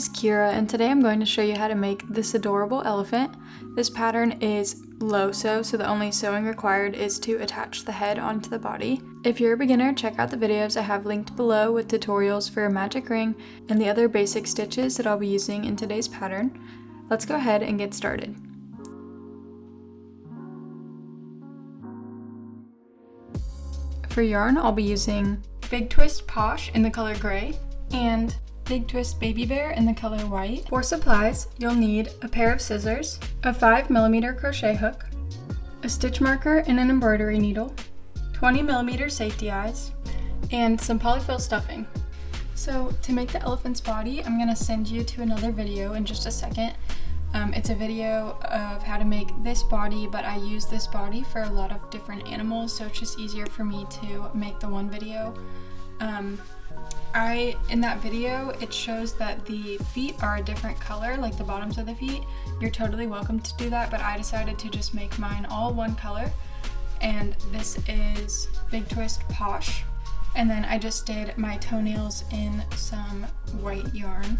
is Kira, and today I'm going to show you how to make this adorable elephant. This pattern is low sew, so the only sewing required is to attach the head onto the body. If you're a beginner, check out the videos I have linked below with tutorials for a magic ring and the other basic stitches that I'll be using in today's pattern. Let's go ahead and get started. For yarn, I'll be using Big Twist Posh in the color gray and Big Twist Baby Bear in the color white. For supplies, you'll need a pair of scissors, a 5mm crochet hook, a stitch marker and an embroidery needle, 20mm safety eyes, and some polyfill stuffing. So to make the elephant's body, I'm going to send you to another video in just a second. It's a video of how to make this body, but I use this body for a lot of different animals, so it's just easier for me to make the one video. In that video, it shows that the feet are a different color, like the bottoms of the feet. You're totally welcome to do that, but I decided to just make mine all one color. And this is Big Twist Posh. And then I just did my toenails in some white yarn.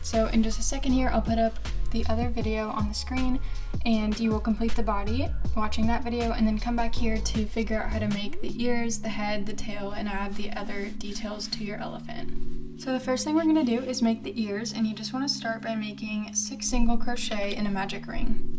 So in just a second here, I'll put up the other video on the screen and you will complete the body watching that video and then come back here to figure out how to make the ears, the head, the tail, and add the other details to your elephant. So the first thing we're going to do is make the ears, and you just want to start by making 6 single crochet in a magic ring.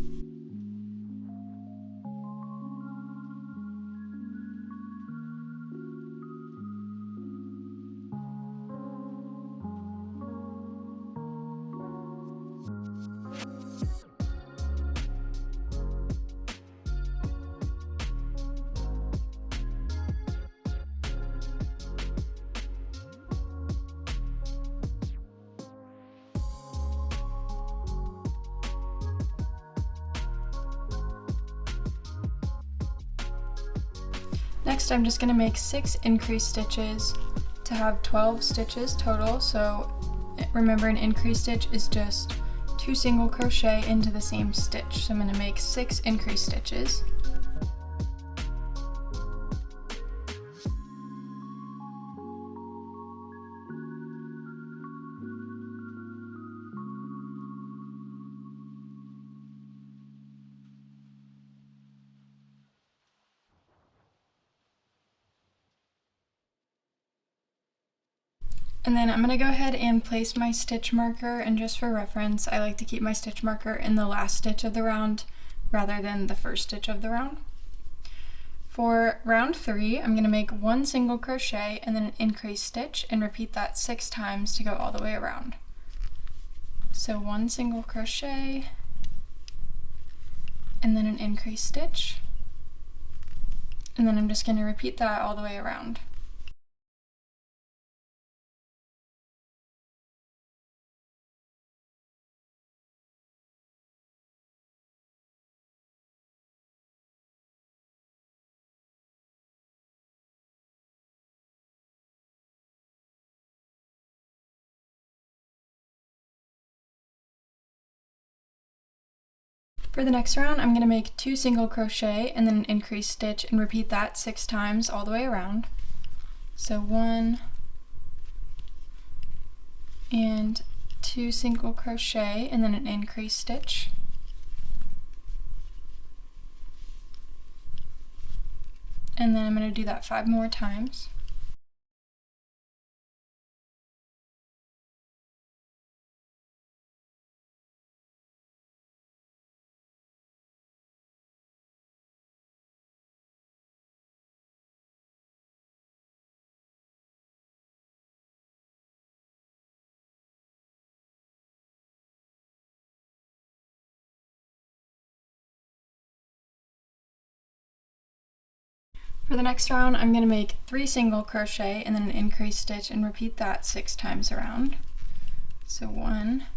Next, I'm just going to make 6 increase stitches to have 12 stitches total. So remember, an increase stitch is just 2 single crochet into the same stitch. So I'm going to make 6 increase stitches. And then I'm going to go ahead and place my stitch marker, and just for reference, I like to keep my stitch marker in the last stitch of the round rather than the first stitch of the round. For round 3, I'm going to make 1 single crochet and then an increase stitch and repeat that 6 times to go all the way around. So 1 single crochet and then an increase stitch, and then I'm just going to repeat that all the way around. For the next round, I'm going to make 2 single crochet and then an increase stitch and repeat that 6 times all the way around. So 1 and 2 single crochet and then an increase stitch. And then I'm going to do that 5 more times. For the next round, I'm going to make 3 single crochet and then an increase stitch and repeat that 6 times around. So 1,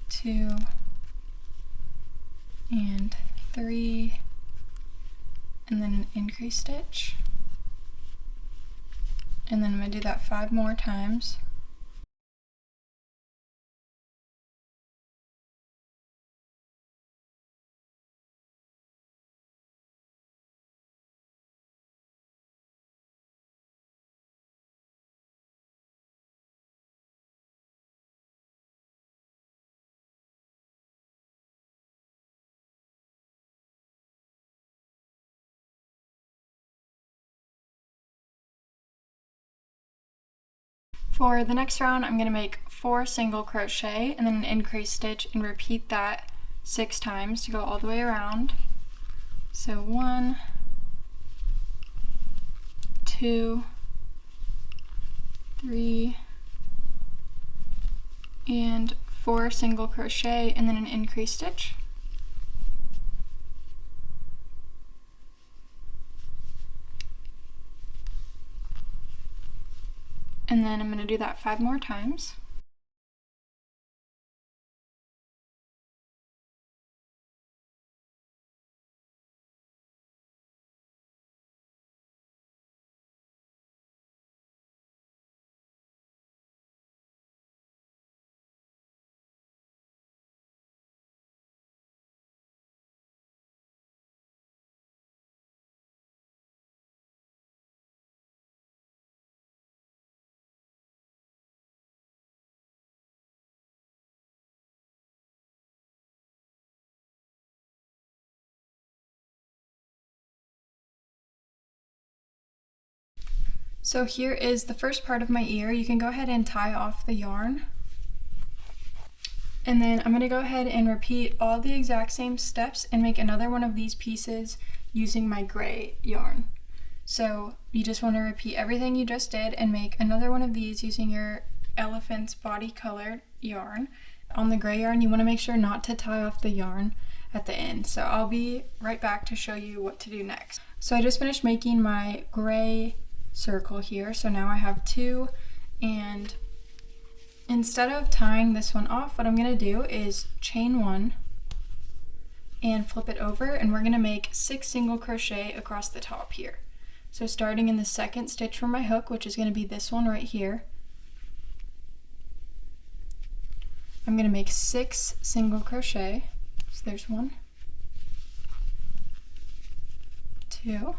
2, and 3, and then an increase stitch. And then I'm going to do that 5 more times. For the next round, I'm going to make 4 single crochet and then an increase stitch and repeat that 6 times to go all the way around. So 1, 2, 3, and 4 single crochet and then an increase stitch. And then I'm going to do that 5 more times. So here is the first part of my ear. You can go ahead and tie off the yarn. And then I'm going to go ahead and repeat all the exact same steps and make another one of these pieces using my gray yarn. So you just want to repeat everything you just did and make another one of these using your elephant's body colored yarn. On the gray yarn, you want to make sure not to tie off the yarn at the end. So I'll be right back to show you what to do next. So I just finished making my gray circle here, so now I have 2, and instead of tying this one off, what I'm going to do is chain 1 and flip it over, and we're going to make 6 single crochet across the top here. So starting in the second stitch from my hook, which is going to be this one right here, I'm going to make 6 single crochet. So there's 1, 2,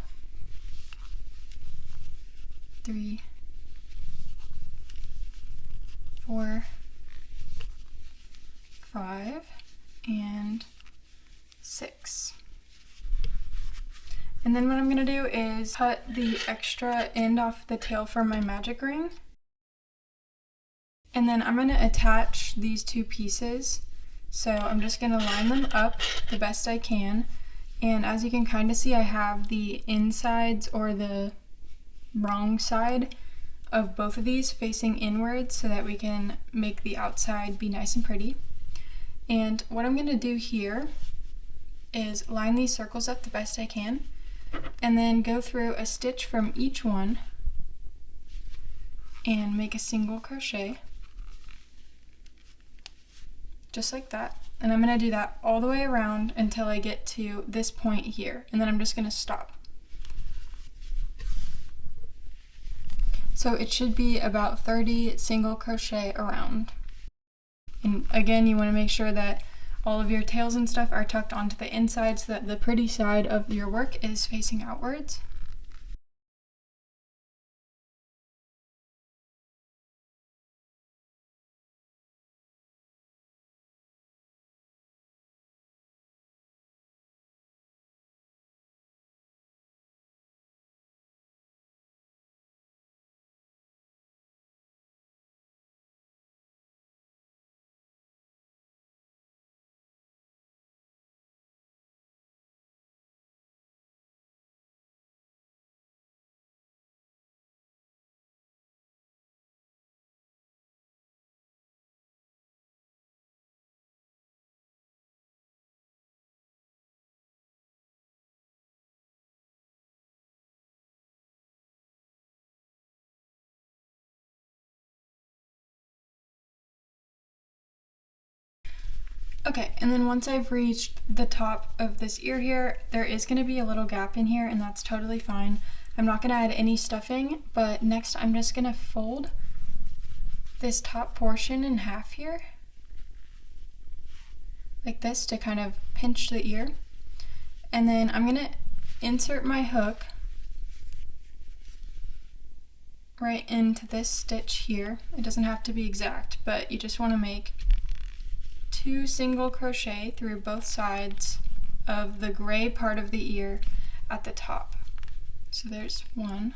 3, 4, 5, and 6. And then what I'm going to do is cut the extra end off the tail from my magic ring. And then I'm going to attach these 2 pieces. So I'm just going to line them up the best I can. And as you can kind of see, I have the insides or the wrong side of both of these facing inwards so that we can make the outside be nice and pretty. And what I'm going to do here is line these circles up the best I can and then go through a stitch from each one and make a single crochet just like that. And I'm going to do that all the way around until I get to this point here, and then I'm just going to stop. So it should be about 30 single crochet around. And again, you want to make sure that all of your tails and stuff are tucked onto the inside so that the pretty side of your work is facing outwards. Okay, and then once I've reached the top of this ear here, there is going to be a little gap in here, and that's totally fine. I'm not going to add any stuffing, but next I'm just going to fold this top portion in half here, like this, to kind of pinch the ear. And then I'm going to insert my hook right into this stitch here. It doesn't have to be exact, but you just want to make 2 single crochet through both sides of the gray part of the ear at the top. So there's 1,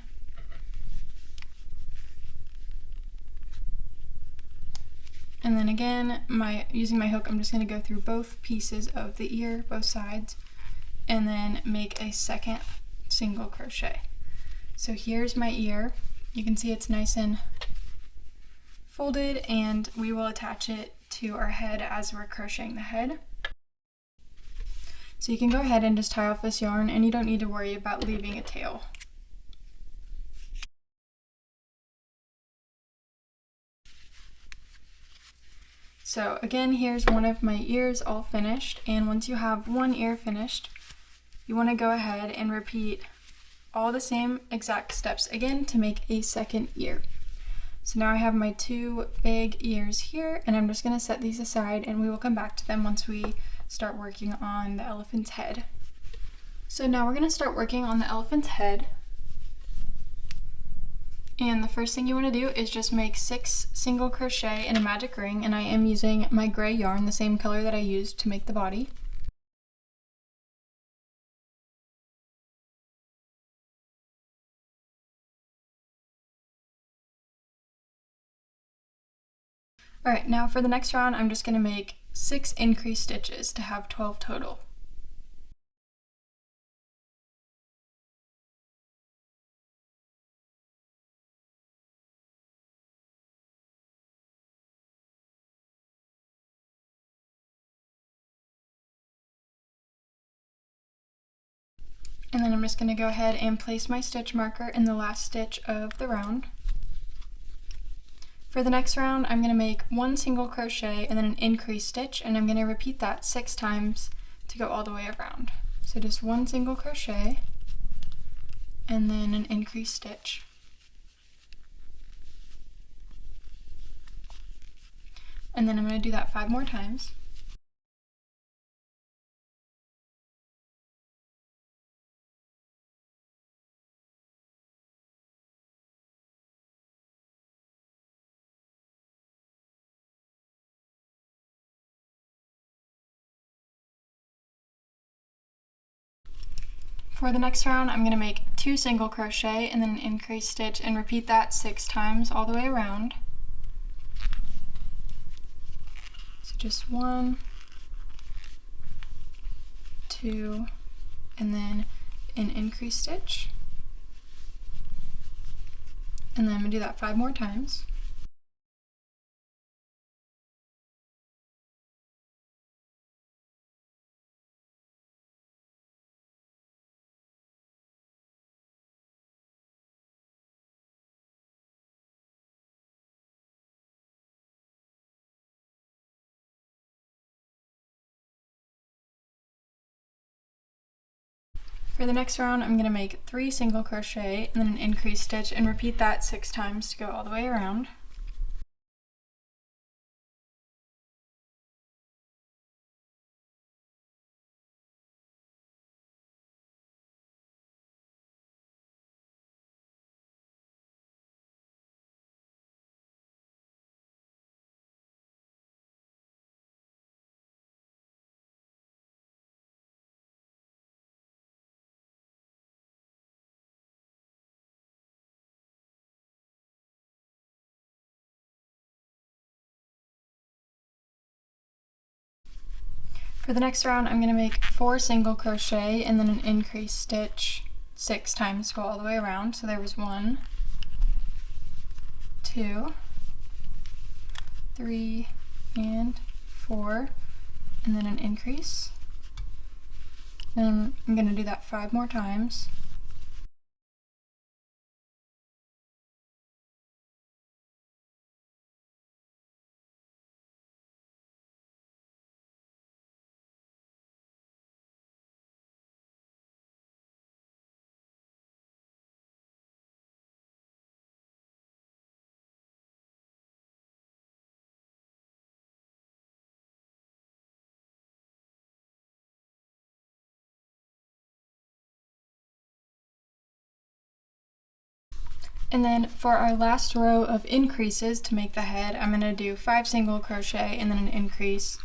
And then again, using my hook, I'm just going to go through both pieces of the ear, both sides, and then make a second single crochet. So here's my ear. You can see it's nice and folded, and we will attach it to our head as we're crocheting the head. So you can go ahead and just tie off this yarn, and you don't need to worry about leaving a tail. So again, here's one of my ears all finished, and once you have one ear finished, you want to go ahead and repeat all the same exact steps again to make a second ear. So now I have my two big ears here, and I'm just going to set these aside, and we will come back to them once we start working on the elephant's head. So now we're going to start working on the elephant's head. And the first thing you want to do is just make 6 single crochet in a magic ring, and I am using my gray yarn, the same color that I used to make the body. Alright, now for the next round, I'm just going to make 6 increased stitches to have 12 total. And then I'm just going to go ahead and place my stitch marker in the last stitch of the round. For the next round, I'm going to make 1 single crochet and then an increased stitch, and I'm going to repeat that 6 times to go all the way around. So just 1 single crochet and then an increased stitch. And then I'm going to do that 5 more times. For the next round, I'm going to make 2 single crochet and then an increased stitch and repeat that 6 times all the way around. So just 1, 2, and then an increased stitch. And then I'm going to do that 5 more times. For the next round, I'm going to make 3 single crochet and then an increased stitch and repeat that 6 times to go all the way around. For the next round, I'm going to make 4 single crochet and then an increased stitch 6 times to go all the way around. So there was 1, 2, 3, and 4, and then an increase. And I'm going to do that 5 more times. And then for our last row of increases to make the head, I'm going to do 5 single crochet and then an increase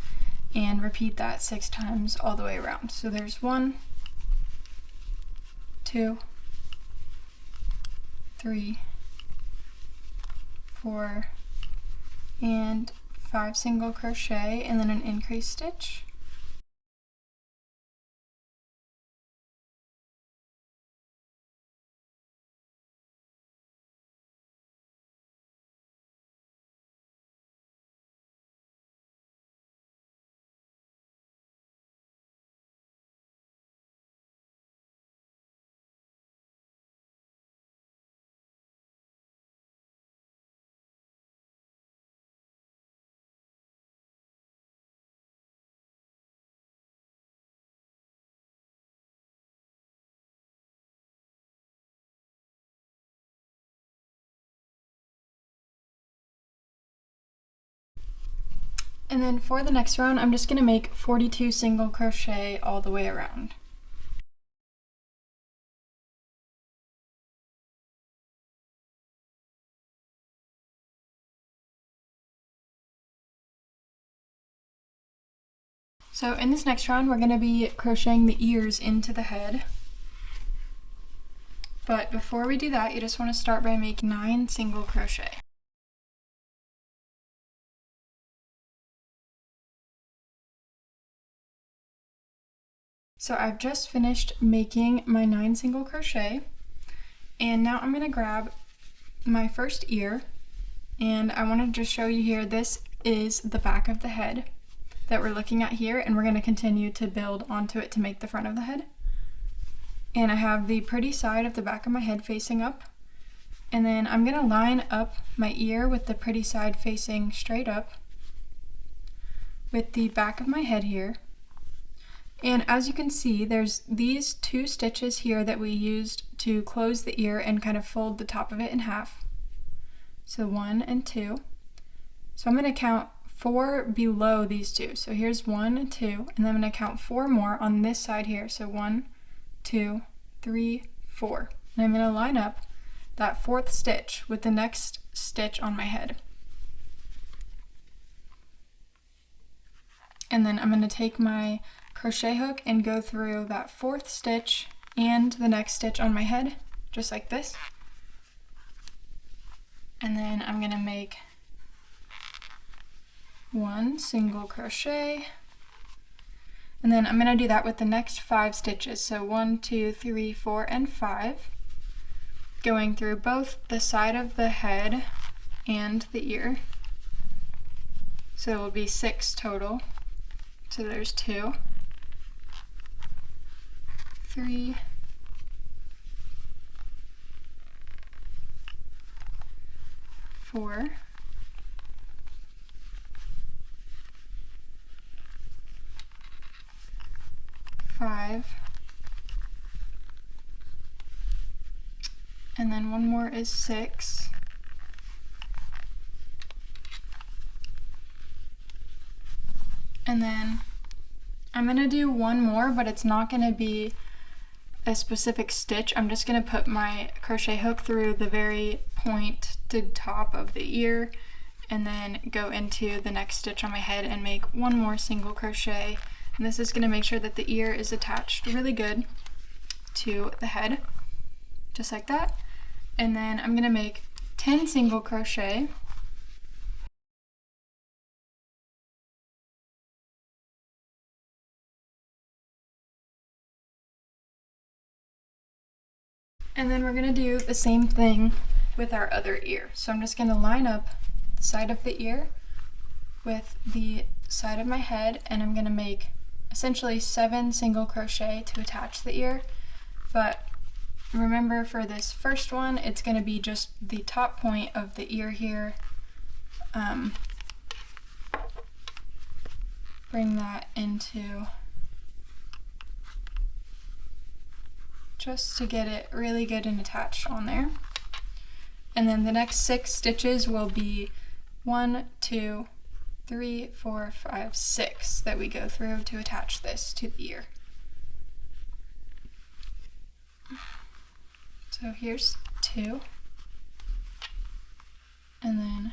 and repeat that 6 times all the way around. So there's 1, 2, 3, 4, and 5 single crochet and then an increase stitch. And then for the next round, I'm just going to make 42 single crochet all the way around. So in this next round, we're going to be crocheting the ears into the head. But before we do that, you just want to start by making 9 single crochet. So I've just finished making my 9 single crochet, and now I'm going to grab my first ear, and I wanted to show you here, this is the back of the head that we're looking at here, and we're going to continue to build onto it to make the front of the head. And I have the pretty side of the back of my head facing up, and then I'm going to line up my ear with the pretty side facing straight up with the back of my head here. And as you can see, there's these 2 stitches here that we used to close the ear and kind of fold the top of it in half. So 1 and 2. So I'm going to count 4 below these 2. So here's 1, 2, and then I'm going to count 4 more on this side here. So 1, 2, 3, 4. And I'm going to line up that 4th stitch with the next stitch on my head. And then I'm going to take my crochet hook and go through that 4th stitch and the next stitch on my head, just like this. And then I'm going to make 1 single crochet, and then I'm going to do that with the next 5 stitches. So 1, 2, 3, 4, and 5, going through both the side of the head and the ear. So it will be 6 total. So there's 2, 3, 4, 5, and then one more is 6, and then I'm going to do one more, but it's not going to be a specific stitch. I'm just going to put my crochet hook through the very pointed top of the ear and then go into the next stitch on my head and make one more single crochet. And this is going to make sure that the ear is attached really good to the head, just like that. And then I'm going to make 10 single crochet. And then we're going to do the same thing with our other ear. So I'm just going to line up the side of the ear with the side of my head, and I'm going to make essentially 7 single crochet to attach the ear. But remember, for this first one, it's going to be just the top point of the ear here. Bring that into, just to get it really good and attached on there. And then the next 6 stitches will be 1, 2, 3, 4, 5, 6 that we go through to attach this to the ear. So here's 2, and then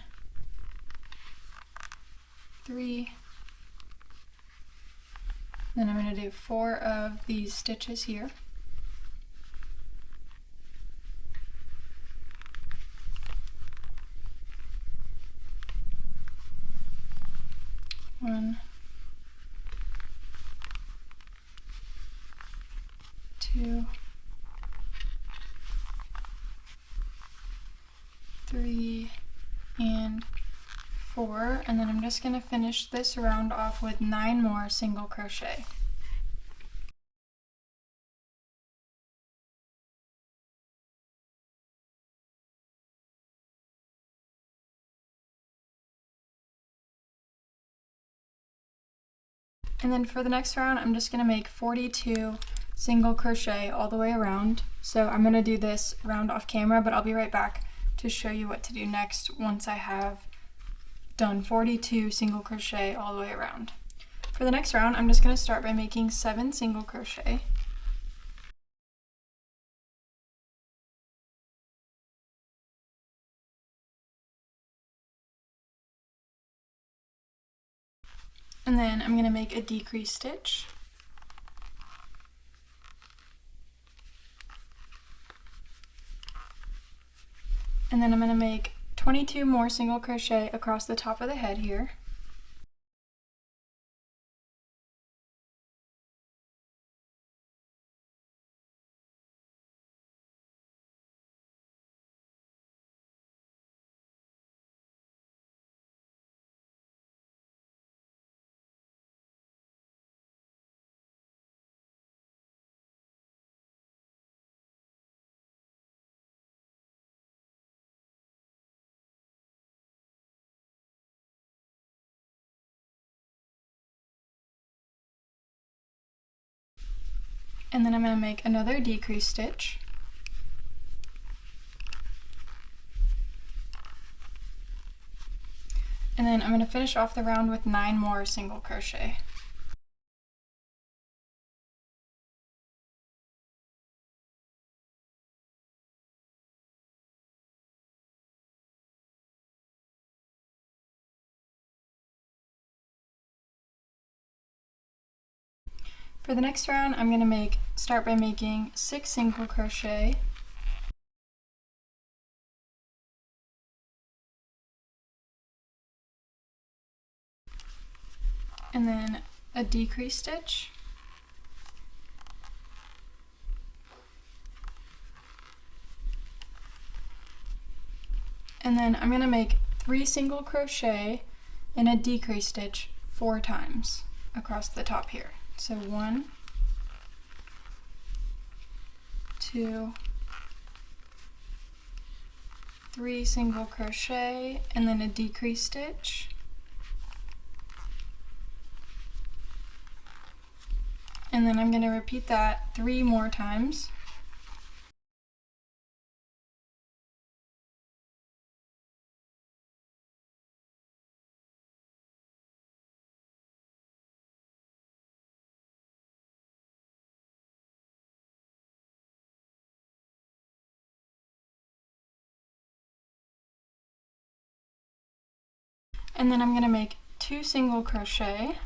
3, then I'm going to do 4 of these stitches here. 1, 2, 3, and 4, and then I'm just going to finish this round off with 9 more single crochet. And then for the next round, I'm just going to make 42 single crochet all the way around. So I'm going to do this round off camera, but I'll be right back to show you what to do next once I have done 42 single crochet all the way around. For the next round, I'm just going to start by making 7 single crochet. And then I'm going to make a decrease stitch. And then I'm going to make 22 more single crochet across the top of the head here. And then I'm going to make another decrease stitch. And then I'm going to finish off the round with 9 more single crochet. For the next round, I'm going to start by making 6 single crochet. And then a decrease stitch. And then I'm going to make 3 single crochet and a decrease stitch 4 times across the top here. So 1, 2, 3 single crochet and then a decrease stitch. And then I'm going to repeat that 3 more times. And then I'm going to make 2 single crochet.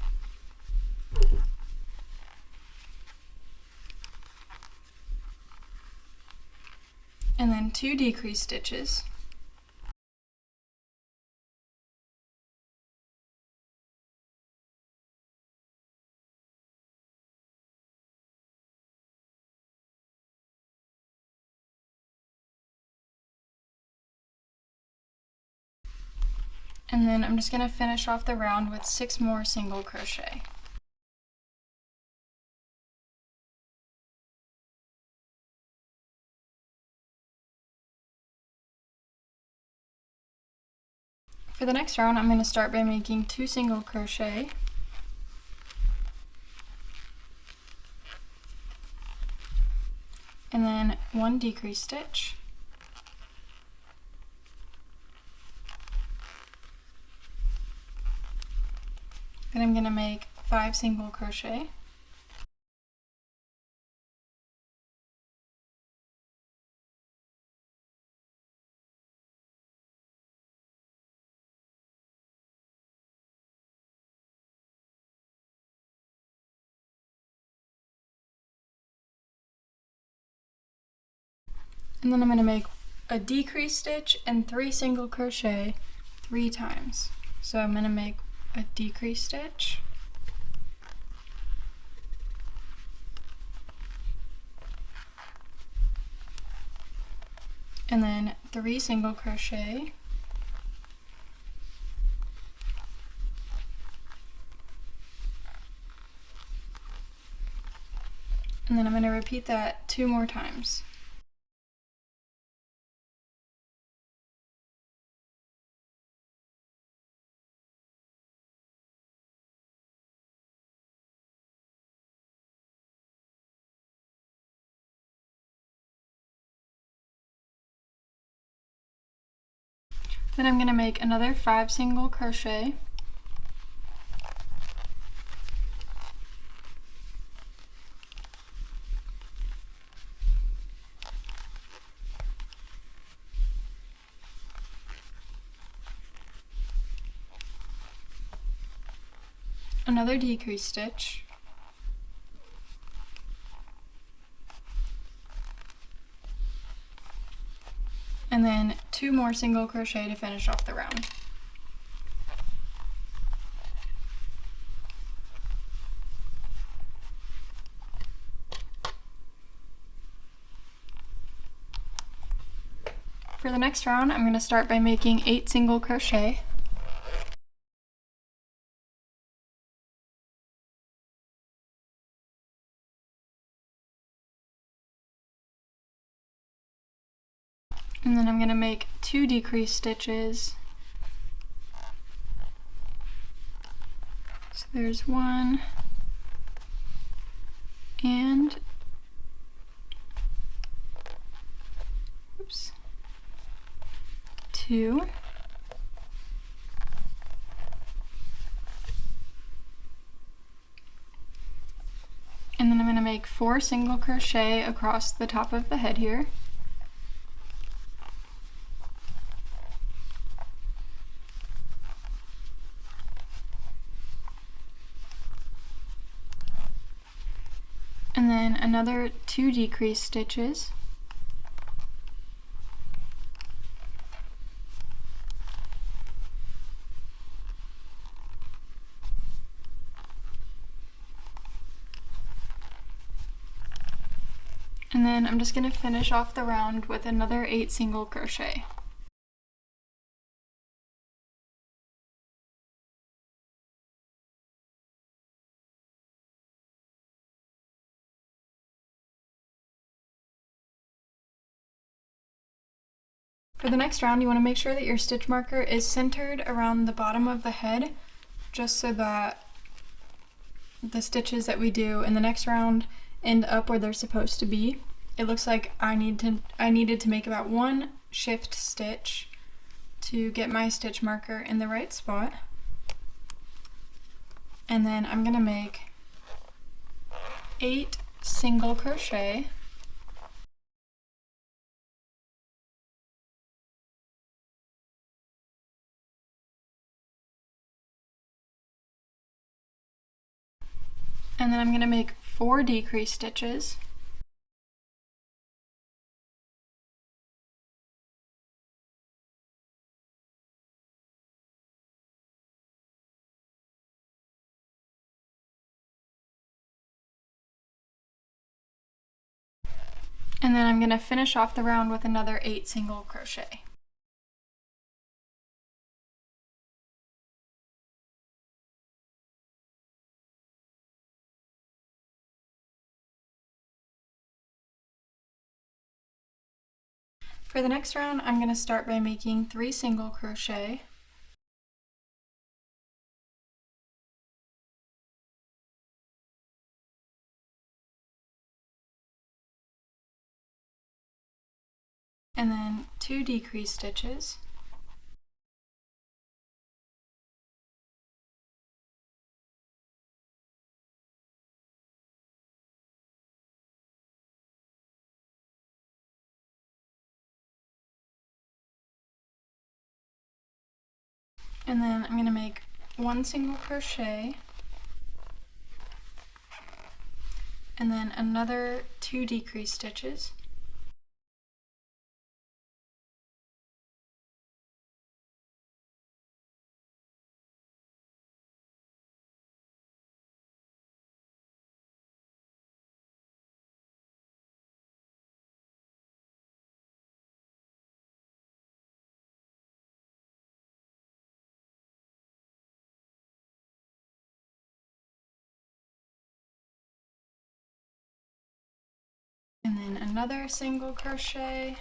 And then 2 decrease stitches. And then I'm just going to finish off the round with 6 more single crochet. For the next round, I'm going to start by making 2 single crochet. And then 1 decrease stitch. Then I'm going to make 5 single crochet. And then I'm going to make a decrease stitch and 3 single crochet 3 times. So I'm going to make a decrease stitch. And then 3 single crochet. And then I'm going to repeat that 2 more times. Then I'm going to make another 5 single crochet. Another decrease stitch. And then 2 more single crochet to finish off the round. For the next round, I'm going to start by making 8 single crochet. And then I'm going to make 2 decrease stitches. So there's 1 and 2. And then I'm going to make 4 single crochet across the top of the head here. And then another 2 decrease stitches. And then I'm just going to finish off the round with another 8 single crochet. For the next round, you want to make sure that your stitch marker is centered around the bottom of the head, just so that the stitches that we do in the next round end up where they're supposed to be. It looks like I needed to make about 1 shift stitch to get my stitch marker in the right spot. And then I'm going to make 8 single crochet. And then I'm going to make 4 decrease stitches. And then I'm going to finish off the round with another 8 single crochet. For the next round, I'm going to start by making 3 single crochet. And then 2 decrease stitches. And then I'm going to make 1 single crochet. And then another 2 decrease stitches. another single crochet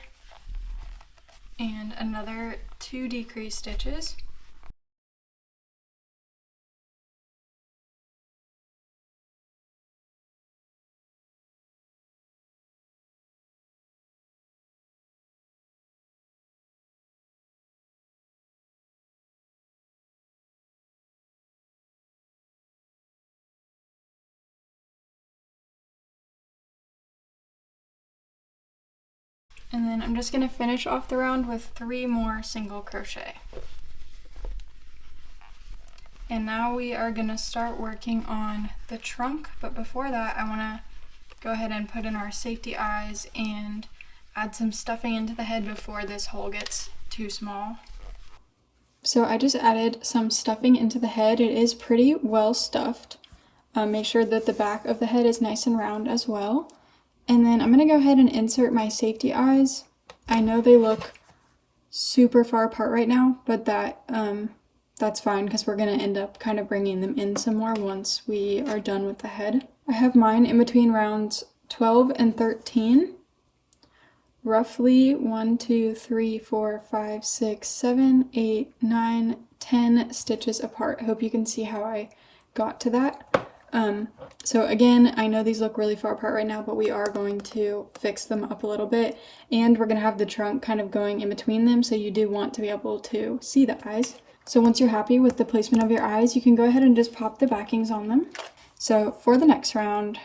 and another 2 decrease stitches. And then I'm just going to finish off the round with 3 more single crochet. And now we are going to start working on the trunk, but before that I want to go ahead and put in our safety eyes and add some stuffing into the head before this hole gets too small. So I just added some stuffing into the head. It is pretty well stuffed. Make sure that the back of the head is nice and round as well. And then I'm going to go ahead and insert my safety eyes. I know they look super far apart right now, but that's fine because we're going to end up kind of bringing them in some more once we are done with the head. I have mine in between rounds 12 and 13. Roughly 1, 2, 3, 4, 5, 6, 7, 8, 9, 10 stitches apart. I hope you can see how I got to that. So again, I know these look really far apart right now, but we are going to fix them up a little bit, and we're going to have the trunk kind of going in between them, so you do want to be able to see the eyes. So once you're happy with the placement of your eyes, you can go ahead and just pop the backings on them. So for the next round,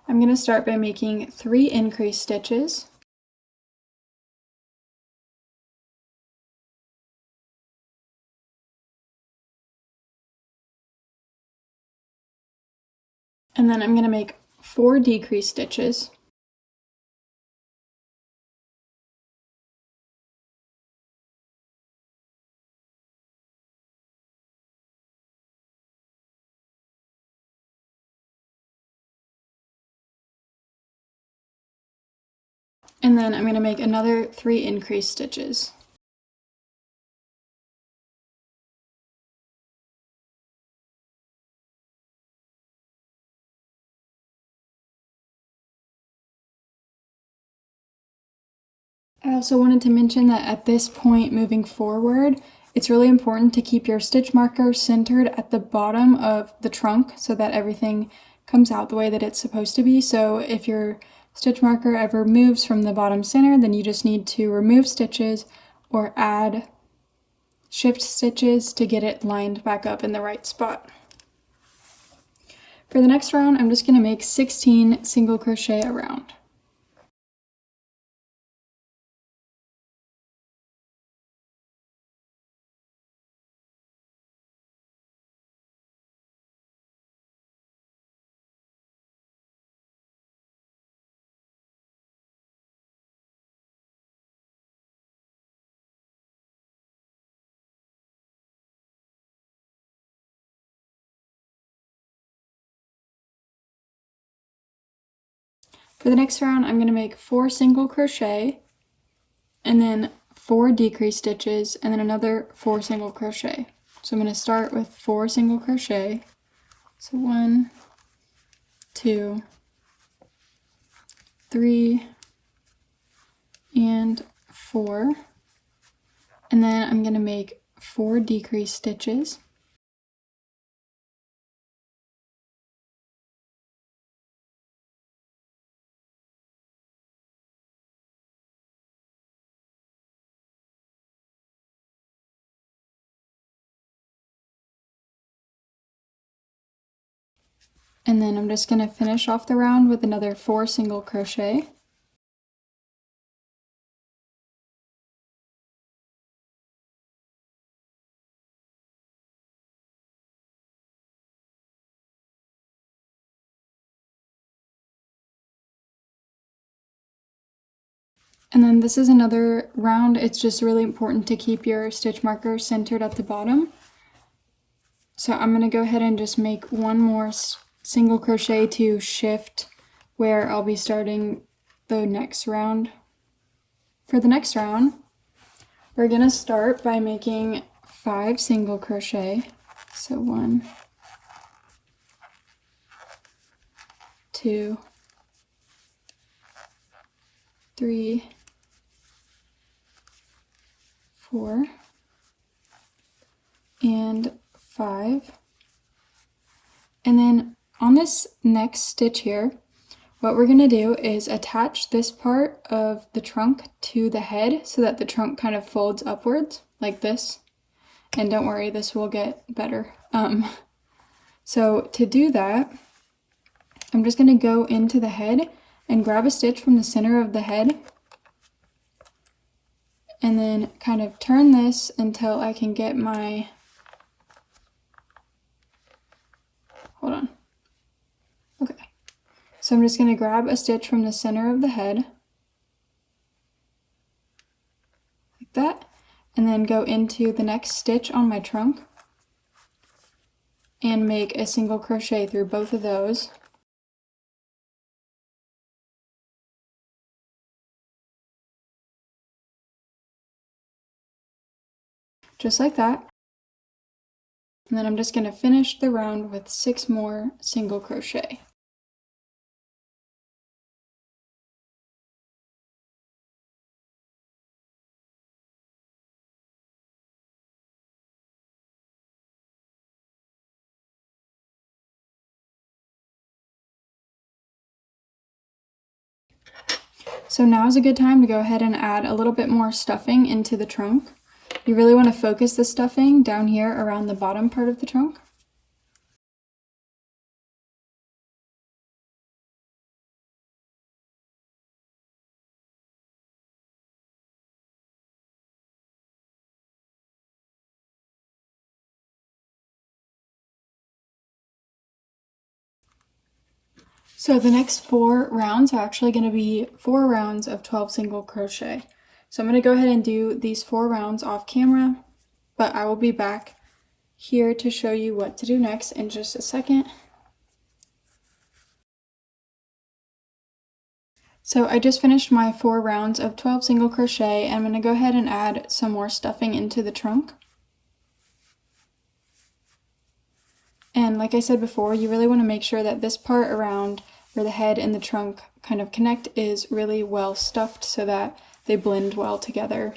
I'm going to start by making 3 increase stitches. And then I'm going to make 4 decrease stitches. And then I'm going to make another 3 increase stitches. I also wanted to mention that at this point moving forward, it's really important to keep your stitch marker centered at the bottom of the trunk so that everything comes out the way that it's supposed to be. So if your stitch marker ever moves from the bottom center, then you just need to remove stitches or add shift stitches to get it lined back up in the right spot. For the next round, I'm just going to make 16 single crochet a round. For the next round, I'm going to make 4 single crochet and then 4 decrease stitches and then another 4 single crochet. So I'm going to start with 4 single crochet. So 1, 2, 3, and 4. And then I'm going to make 4 decrease stitches. And then I'm just going to finish off the round with another 4 single crochet. And then this is another round. It's just really important to keep your stitch marker centered at the bottom. So I'm going to go ahead and just make one more single crochet to shift where I'll be starting the next round. For the next round, we're going to start by making 5 single crochet. So 1, 2, 3, 4, and 5. And then on this next stitch here, what we're going to do is attach this part of the trunk to the head so that the trunk kind of folds upwards like this. And don't worry, this will get better. So to do that, I'm just going to go into the head and grab a stitch from the center of the head and then kind of turn this until I can get my, hold on. Okay. So I'm just going to grab a stitch from the center of the head, like that, and then go into the next stitch on my trunk and make a single crochet through both of those. Just like that. And then I'm just going to finish the round with 6 more single crochet. So now is a good time to go ahead and add a little bit more stuffing into the trunk. You really want to focus the stuffing down here around the bottom part of the trunk. So the next 4 rounds are actually going to be 4 rounds of 12 single crochet. So I'm going to go ahead and do these 4 rounds off camera, but I will be back here to show you what to do next in just a second. So I just finished my 4 rounds of 12 single crochet, and I'm going to go ahead and add some more stuffing into the trunk. And like I said before, you really want to make sure that this part around where the head and the trunk kind of connect is really well stuffed so that they blend well together.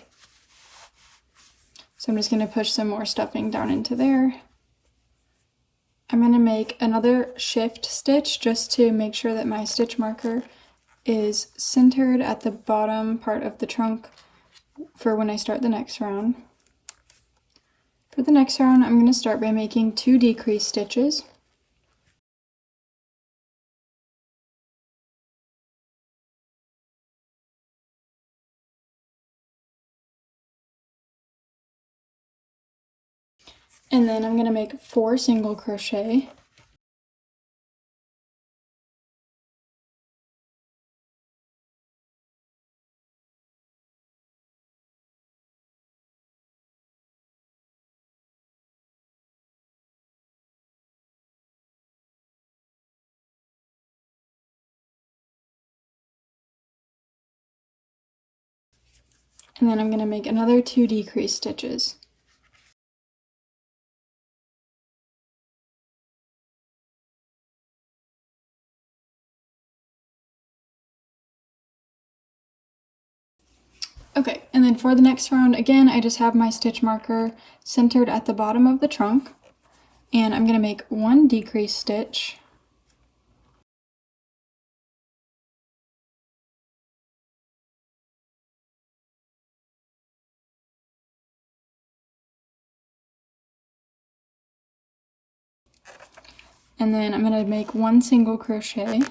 So I'm just going to push some more stuffing down into there. I'm going to make another shift stitch just to make sure that my stitch marker is centered at the bottom part of the trunk for when I start the next round. For the next round, I'm going to start by making 2 decrease stitches. And then I'm going to make 4 single crochet. And then I'm going to make another 2 decrease stitches. Okay, and then for the next round, again, I just have my stitch marker centered at the bottom of the trunk, and I'm going to make 1 decrease stitch. And then I'm going to make 1 single crochet.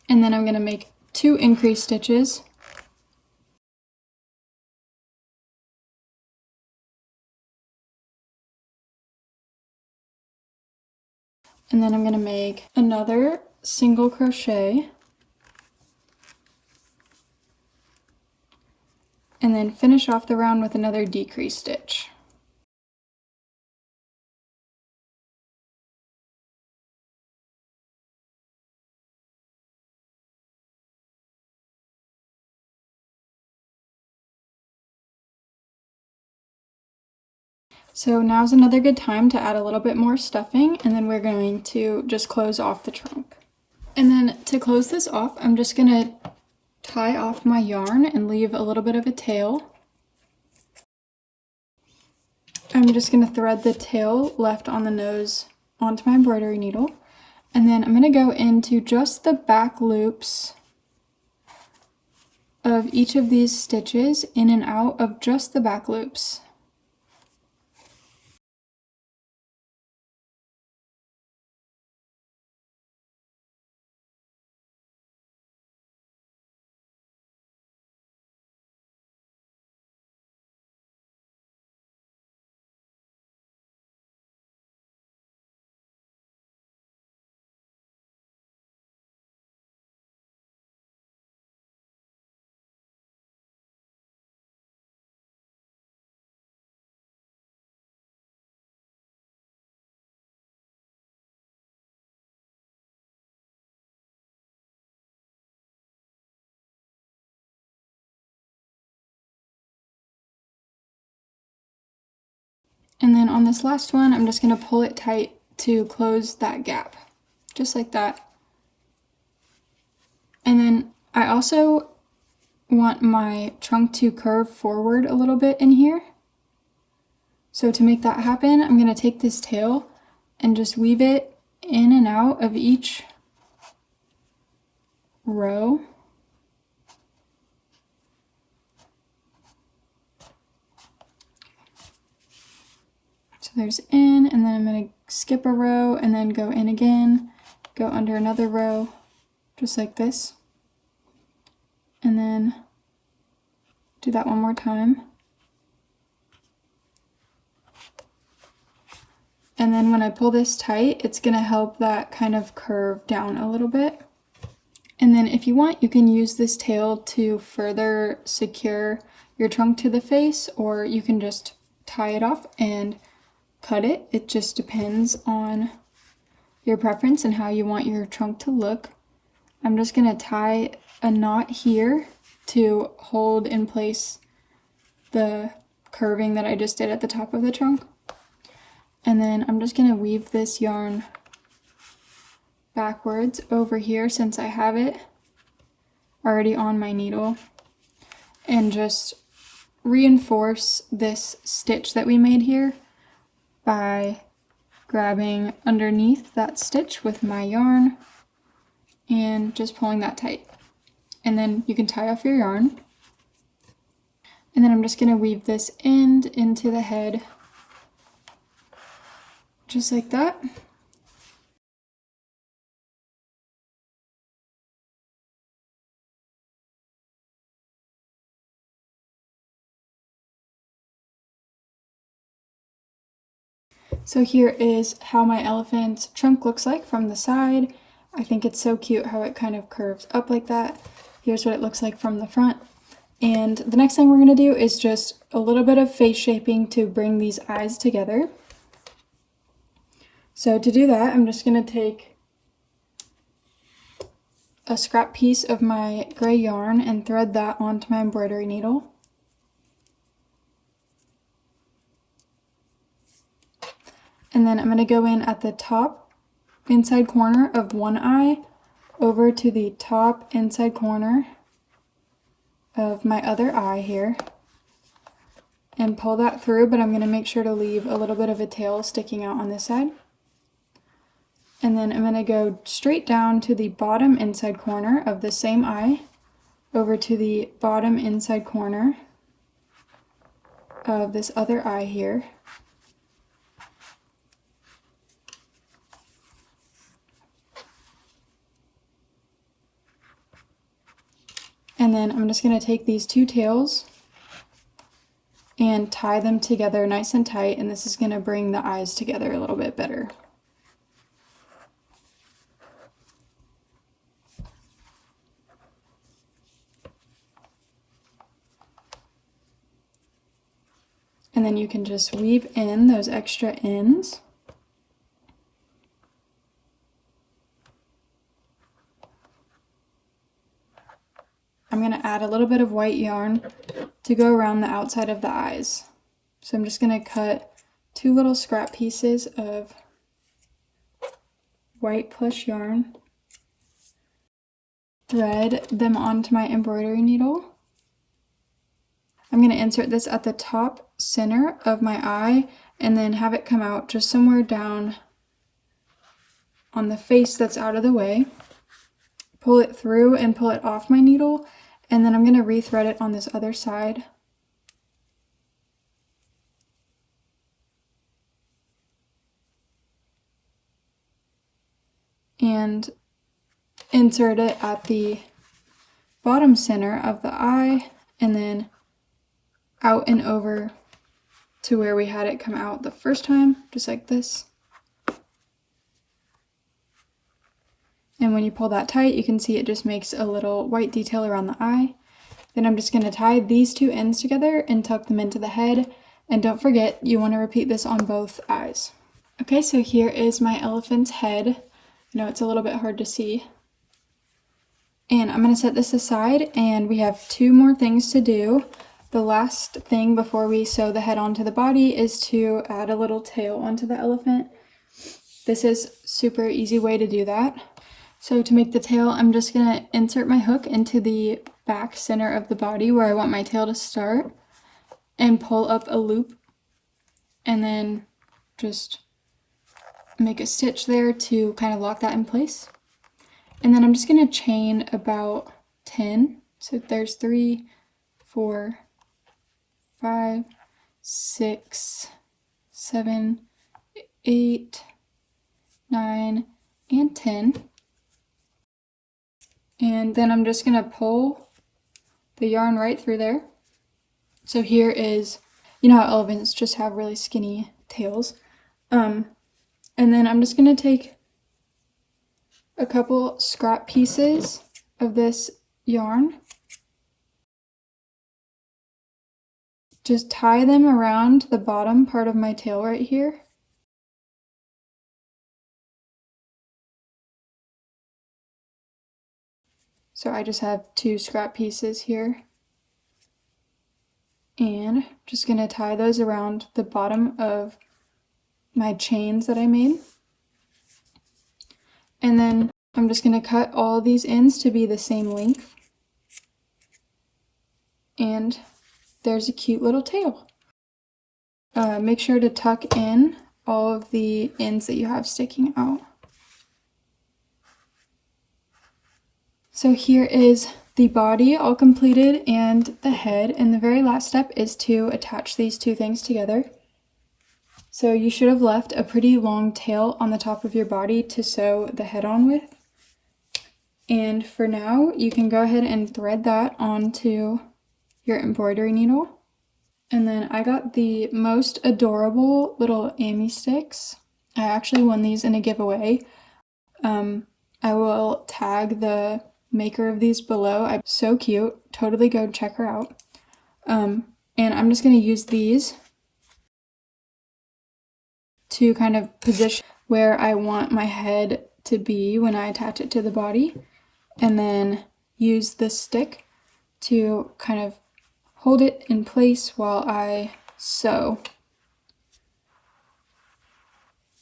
And then I'm going to make 2 increase stitches. And then I'm going to make another single crochet. And then finish off the round with another decrease stitch. So now's another good time to add a little bit more stuffing, and then we're going to just close off the trunk. And then to close this off, I'm just gonna tie off my yarn and leave a little bit of a tail. I'm just gonna thread the tail left on the nose onto my embroidery needle, and then I'm gonna go into just the back loops of each of these stitches, in and out of just the back loops. And then on this last one, I'm just gonna pull it tight to close that gap, just like that. And then I also want my trunk to curve forward a little bit in here. So to make that happen, I'm gonna take this tail and just weave it in and out of each row. So there's in, and then I'm going to skip a row and then go in again, go under another row, just like this. And then do that one more time. And then when I pull this tight, it's going to help that kind of curve down a little bit. And then if you want, you can use this tail to further secure your trunk to the face, or you can just tie it off and cut it. It just depends on your preference and how you want your trunk to look. I'm just going to tie a knot here to hold in place the curving that I just did at the top of the trunk. And then I'm just going to weave this yarn backwards over here, since I have it already on my needle, and just reinforce this stitch that we made here by grabbing underneath that stitch with my yarn and just pulling that tight. And then you can tie off your yarn. And then I'm just going to weave this end into the head, just like that. So here is how my elephant's trunk looks like from the side. I think it's so cute how it kind of curves up like that. Here's what it looks like from the front. And the next thing we're going to do is just a little bit of face shaping to bring these eyes together. So to do that, I'm just going to take a scrap piece of my gray yarn and thread that onto my embroidery needle. And then I'm going to go in at the top inside corner of one eye over to the top inside corner of my other eye here and pull that through, but I'm going to make sure to leave a little bit of a tail sticking out on this side. And then I'm going to go straight down to the bottom inside corner of the same eye over to the bottom inside corner of this other eye here. And then I'm just going to take these two tails and tie them together nice and tight, and this is going to bring the eyes together a little bit better. And then you can just weave in those extra ends. I'm going to add a little bit of white yarn to go around the outside of the eyes. So I'm just going to cut 2 little scrap pieces of white plush yarn, thread them onto my embroidery needle. I'm going to insert this at the top center of my eye and then have it come out just somewhere down on the face that's out of the way. Pull it through and pull it off my needle, and then I'm going to rethread it on this other side. And insert it at the bottom center of the eye, and then out and over to where we had it come out the first time, just like this. And when you pull that tight, you can see it just makes a little white detail around the eye. Then I'm just going to tie these 2 ends together and tuck them into the head. And don't forget, you want to repeat this on both eyes. Okay, so here is my elephant's head. I know it's a little bit hard to see. And I'm going to set this aside, and we have 2 more things to do. The last thing before we sew the head onto the body is to add a little tail onto the elephant. This is a super easy way to do that. So to make the tail, I'm just going to insert my hook into the back center of the body where I want my tail to start and pull up a loop, and then just make a stitch there to kind of lock that in place. And then I'm just going to chain about 10. So there's 3, 4, 5, 6, 7, 8, 9, and 10. And then I'm just going to pull the yarn right through there. So here is, you know how elephants just have really skinny tails. And then I'm just going to take a couple scrap pieces of this yarn. Just tie them around the bottom part of my tail right here. So I just have 2 scrap pieces here. And just going to tie those around the bottom of my chains that I made. And then I'm just going to cut all these ends to be the same length. And there's a cute little tail. Make sure to tuck in all of the ends that you have sticking out. So here is the body all completed and the head, and the very last step is to attach these 2 things together. So you should have left a pretty long tail on the top of your body to sew the head on with. And for now, you can go ahead and thread that onto your embroidery needle. And then I got the most adorable little Amy sticks. I actually won these in a giveaway. I will tag the maker of these below. So cute. Totally go check her out. And I'm just going to use these to kind of position where I want my head to be when I attach it to the body, and then use this stick to kind of hold it in place while I sew,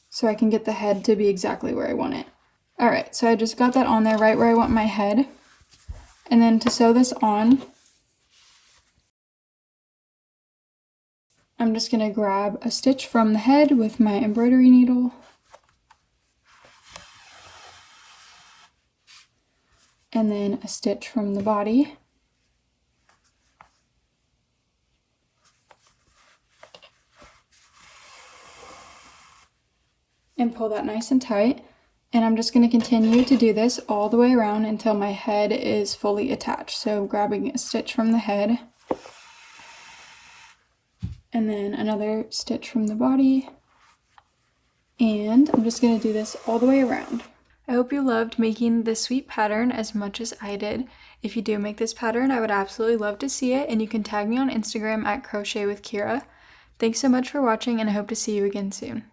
so I can get the head to be exactly where I want it. Alright, so I just got that on there right where I want my head. And then to sew this on, I'm just going to grab a stitch from the head with my embroidery needle. And then a stitch from the body. And pull that nice and tight. And I'm just going to continue to do this all the way around until my head is fully attached. So grabbing a stitch from the head, and then another stitch from the body, and I'm just going to do this all the way around. I hope you loved making this sweet pattern as much as I did. If you do make this pattern, I would absolutely love to see it, and you can tag me on Instagram at Crochet with Kira. Thanks so much for watching, and I hope to see you again soon.